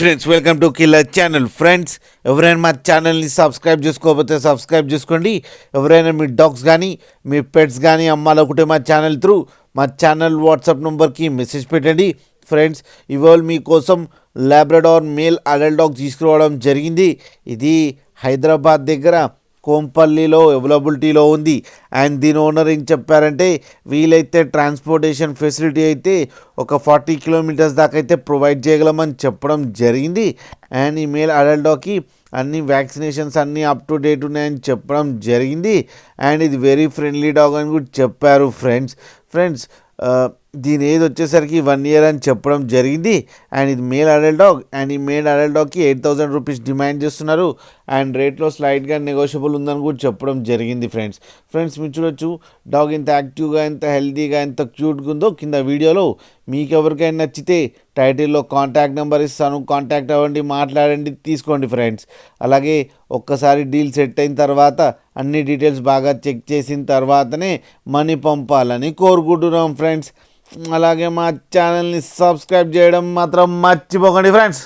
Friends welcome to killer channel. Friends ఎవరైనా మా ఛానల్ని సబ్స్క్రైబ్ చేసుకోకపోతే సబ్స్క్రైబ్ చేసుకోండి. ఎవరైనా మీ డాగ్స్ కానీ మీ పెట్స్ కానీ అమ్మాలనుకుంటే మా ఛానల్ త్రూ మా ఛానల్ వాట్సాప్ నెంబర్కి మెసేజ్ పెట్టండి. ఫ్రెండ్స్ ఇవాళ మీకోసం లాబ్రడార్ మేల్ అడల్ట్ డాగ్ తీసుకురావడం జరిగింది. ఇది హైదరాబాద్ దగ్గర కోంపల్లిలో అవైలబిలిటీలో ఉంది. అండ్ దీని ఓనర్ ఏం చెప్పారంటే వీలైతే ట్రాన్స్పోర్టేషన్ ఫెసిలిటీ అయితే ఒక 40 కిలోమీటర్స్ దాకా అయితే ప్రొవైడ్ చేయగలమని చెప్పడం జరిగింది. అండ్ ఈ మేల్ అడల్ట్ డాగ్కి అన్ని వ్యాక్సినేషన్స్ అన్నీ అప్ టు డేట్ ఉన్నాయని చెప్పడం జరిగింది. అండ్ ఇది వెరీ ఫ్రెండ్లీ డాగ్ అని కూడా చెప్పారు. ఫ్రెండ్స్ దీని ఏజ్ వచ్చేసరికి 1 year అని చెప్పడం జరిగింది. అండ్ ఇది మేల్ అడల్ట్ డాగ్. అండ్ ఈ మేల్ అడల్ట్ డాగ్కి 8,000 రూపీస్ డిమాండ్ చేస్తున్నారు. అండ్ రేట్లో స్లైట్గా నెగోషియబుల్ ఉందని కూడా చెప్పడం జరిగింది. ఫ్రెండ్స్ మీరు చూడొచ్చు డాగ్ ఎంత యాక్టివ్గా, ఎంత హెల్తీగా, ఎంత క్యూట్గా ఉందో కింద వీడియోలో. మీకు ఎవరికైనా నచ్చితే టైటిల్లో కాంటాక్ట్ నెంబర్ ఇస్తాను, కాంటాక్ట్ అవ్వండి, మాట్లాడండి, తీసుకోండి ఫ్రెండ్స్. అలాగే ఒక్కసారి డీల్ సెట్ అయిన తర్వాత అన్ని డీటెయిల్స్ బాగా చెక్ చేసిన తర్వాతనే మనీ పంపాలని కోరుకుంటున్నాం ఫ్రెండ్స్. అలాగే మా ఛానల్ని సబ్స్క్రైబ్ చేయడం మాత్రం మర్చిపోకండి ఫ్రెండ్స్.